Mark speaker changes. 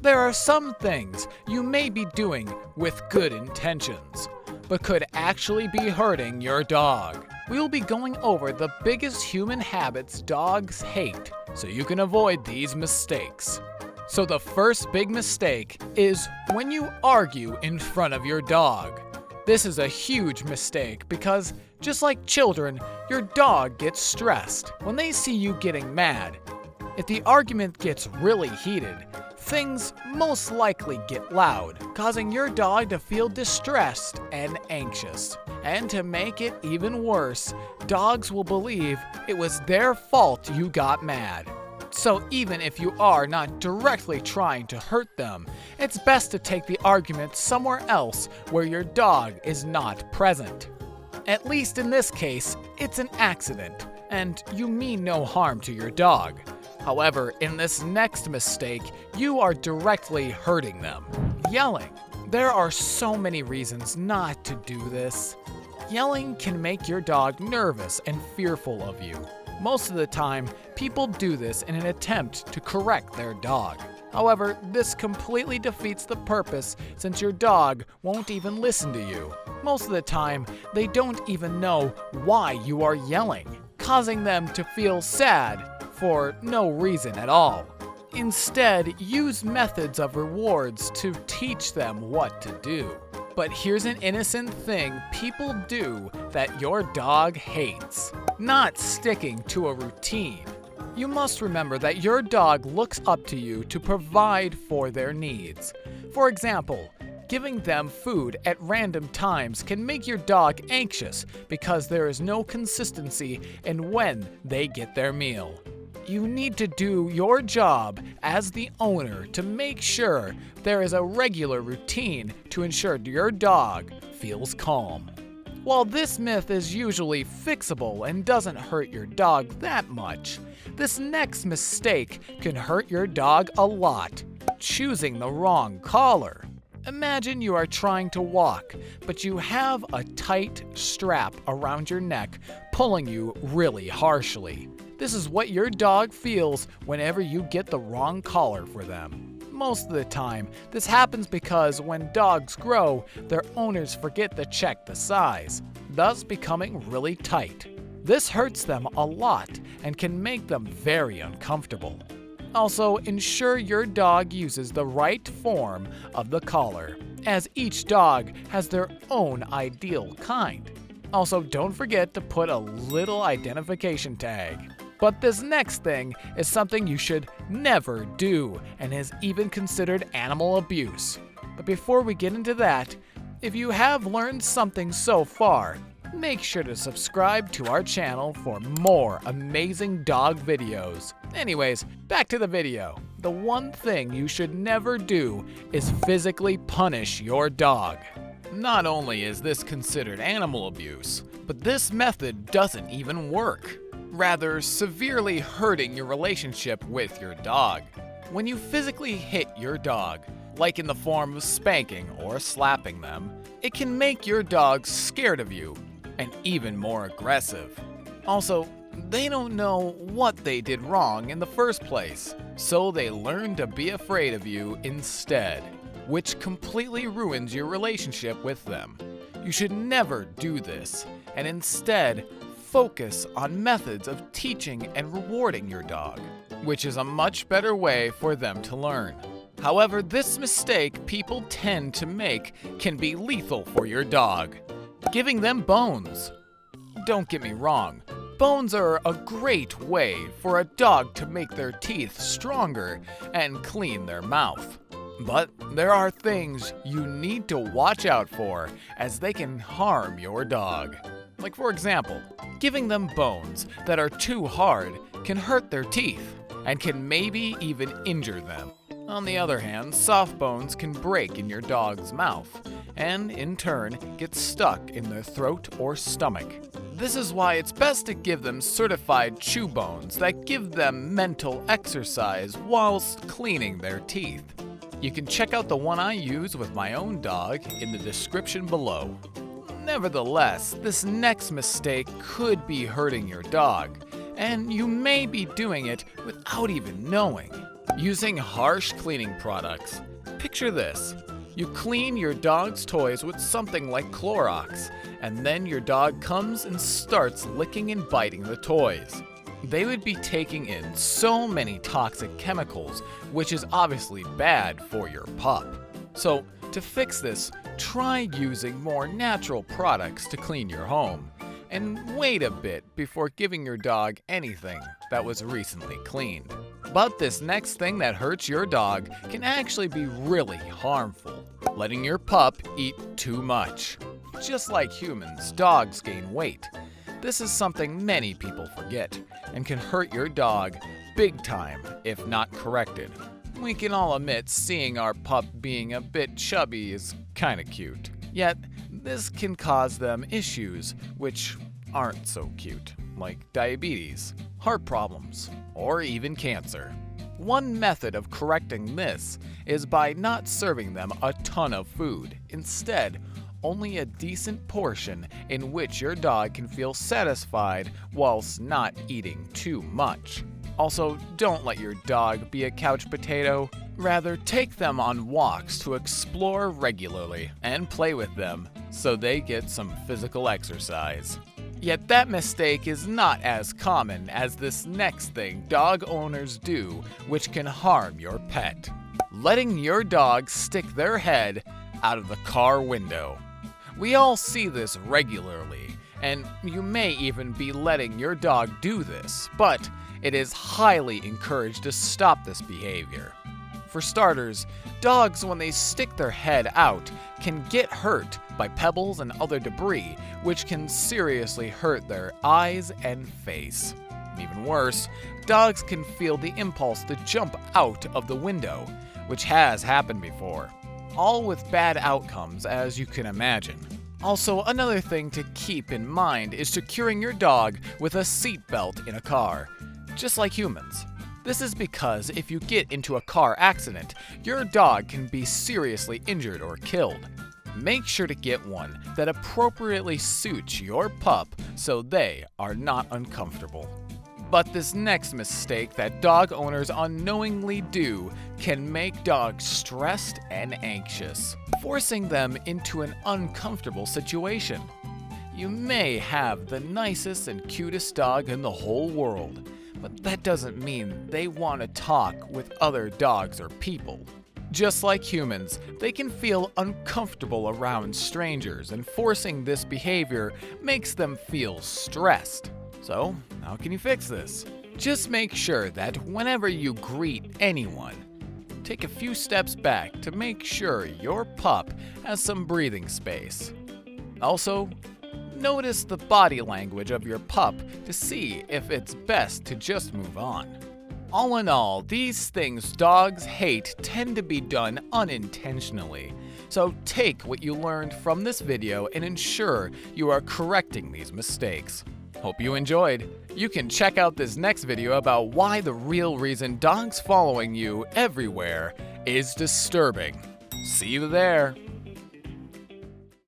Speaker 1: There are some things you may be doing with good intentions, but could actually be hurting your dog. We will be going over the biggest human habits dogs hate, so you can avoid these mistakes. So the first big mistake is when you argue in front of your dog. This is a huge mistake because, just like children, your dog gets stressed when they see you getting mad. If the argument gets really heated, things most likely get loud, causing your dog to feel distressed and anxious. And to make it even worse, dogs will believe it was their fault you got mad. So even if you are not directly trying to hurt them, it's best to take the argument somewhere else where your dog is not present. At least in this case, it's an accident, and you mean no harm to your dog. However, in this next mistake, you are directly hurting them. Yelling. There are so many reasons not to do this. Yelling can make your dog nervous and fearful of you. Most of the time, people do this in an attempt to correct their dog. However, this completely defeats the purpose since your dog won't even listen to you. Most of the time, they don't even know why you are yelling, causing them to feel sad for no reason at all. Instead, use methods of rewards to teach them what to do. But here's an innocent thing people do that your dog hates: not sticking to a routine. You must remember that your dog looks up to you to provide for their needs. For example, giving them food at random times can make your dog anxious because there is no consistency in when they get their meal. You need to do your job as the owner to make sure there is a regular routine to ensure your dog feels calm. While this myth is usually fixable and doesn't hurt your dog that much, this next mistake can hurt your dog a lot: choosing the wrong collar. Imagine you are trying to walk, but you have a tight strap around your neck pulling you really harshly. This is what your dog feels whenever you get the wrong collar for them. Most of the time, this happens because when dogs grow, their owners forget to check the size, thus becoming really tight. This hurts them a lot and can make them very uncomfortable. Also, ensure your dog uses the right form of the collar, as each dog has their own ideal kind. Also, don't forget to put a little identification tag. But this next thing is something you should never do and is even considered animal abuse. But before we get into that, if you have learned something so far, make sure to subscribe to our channel for more amazing dog videos. Anyways, back to the video. The one thing you should never do is physically punish your dog. Not only is this considered animal abuse, but this method doesn't even work, rather severely hurting your relationship with your dog. When you physically hit your dog, like in the form of spanking or slapping them, it can make your dog scared of you and even more aggressive. Also, they don't know what they did wrong in the first place, so they learn to be afraid of you instead, which completely ruins your relationship with them. You should never do this, and instead focus on methods of teaching and rewarding your dog, which is a much better way for them to learn. However, this mistake people tend to make can be lethal for your dog: giving them bones. Don't get me wrong, bones are a great way for a dog to make their teeth stronger and clean their mouth. But there are things you need to watch out for, as they can harm your dog. Like, for example, giving them bones that are too hard can hurt their teeth and can maybe even injure them. On the other hand, soft bones can break in your dog's mouth and, in turn, get stuck in their throat or stomach. This is why it's best to give them certified chew bones that give them mental exercise whilst cleaning their teeth. You can check out the one I use with my own dog in the description below. Nevertheless, this next mistake could be hurting your dog, and you may be doing it without even knowing. Using harsh cleaning products. Picture this. You clean your dog's toys with something like Clorox, and then your dog comes and starts licking and biting the toys. They would be taking in so many toxic chemicals, which is obviously bad for your pup. So, to fix this, try using more natural products to clean your home, and wait a bit before giving your dog anything that was recently cleaned. But this next thing that hurts your dog can actually be really harmful. Letting your pup eat too much. Just like humans, dogs gain weight. This is something many people forget and can hurt your dog big time if not corrected. We can all admit seeing our pup being a bit chubby is kinda cute. Yet, this can cause them issues which aren't so cute, like diabetes, heart problems, or even cancer. One method of correcting this is by not serving them a ton of food. Instead, only a decent portion in which your dog can feel satisfied whilst not eating too much. Also, don't let your dog be a couch potato. Rather, take them on walks to explore regularly and play with them so they get some physical exercise. Yet that mistake is not as common as this next thing dog owners do, which can harm your pet. Letting your dog stick their head out of the car window. We all see this regularly, and you may even be letting your dog do this, but it is highly encouraged to stop this behavior. For starters, dogs, when they stick their head out, can get hurt by pebbles and other debris, which can seriously hurt their eyes and face. Even worse, dogs can feel the impulse to jump out of the window, which has happened before. All with bad outcomes, as you can imagine. Also, another thing to keep in mind is securing your dog with a seatbelt in a car, just like humans. This is because if you get into a car accident, your dog can be seriously injured or killed. Make sure to get one that appropriately suits your pup so they are not uncomfortable. But this next mistake that dog owners unknowingly do can make dogs stressed and anxious, forcing them into an uncomfortable situation. You may have the nicest and cutest dog in the whole world, but that doesn't mean they want to talk with other dogs or people. Just like humans, they can feel uncomfortable around strangers, and forcing this behavior makes them feel stressed. So, how can you fix this? Just make sure that whenever you greet anyone, take a few steps back to make sure your pup has some breathing space. Also, notice the body language of your pup to see if it's best to just move on. All in all, these things dogs hate tend to be done unintentionally. So take what you learned from this video and ensure you are correcting these mistakes. Hope you enjoyed. You can check out this next video about why the real reason dogs following you everywhere is disturbing. See you there.